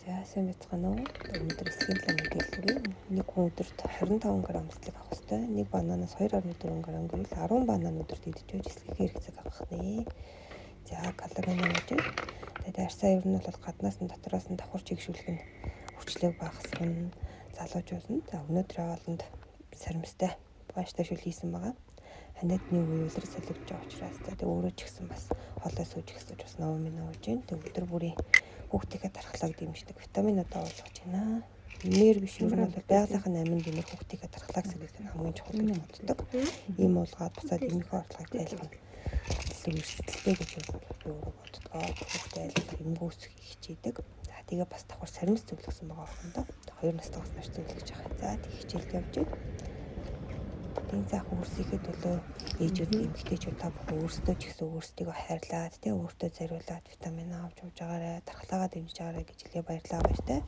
За сайн байцгаана уу? Өнөөдөр эсхийн план мэдээлэл өгье. Нэг хүн өдөрт 25 г амслаг авах ёстой. Нэг бананаас 2.4 г гэвэл 10 банан өдөрт идэж байж эсхийн хэрэгцээг авах нэ. За калорийн нэмж. Тэгээд арьсаа ер нь бол гаднаас нь дотроос нь давхар чигшүүлэх нь хүчлэг багасгах нь залуучууд нь. За өнөөдрийн хоолнд сарамстай бааштай шүл хийсэн байгаа. Ханиадны үе үлрэл солигдож байгаа учраас тэгээд өөрөө ч гэсэн бас хоолой сууж ихсэж бас ном минь ууж байна. Тэгээд өдөр бүрийн хүүхдийнхээ дархлааг дэмждэг витаминуудаа уулгаж байна. Нэр биш ер нь бол байгалийнхын аминд нэмэр хүүхдийнхээ дархлааг сэлгэх нь хамгийн чухал гэж боддог. Ийм уулгаад бусаад эмийнхээ орлогыг тайлбар илүү эрсдэлтэй гэж өөрөө боддог. Хүүхдээ айлтгах эмгүүс хичээдэг. За тэгээ бас давхар сарамс зөвлөсөн байгаа охиндоо. 2 настайгаас маш зөвлөж байгаа. За тэг хичээлд явж байна. Тийм заах өөрсдийнхээ төлөө ээжүүд эмэгтэйчүүд та бүхэн өөрсдөө ч гэсэн өөрсдийгөө хайрлаад тэ өөртөө зориулаад витамин авч явж байгаарэ, дархлаагаа дэмжиж байгаарэ гэж хэлээ баярлалаа баяртай.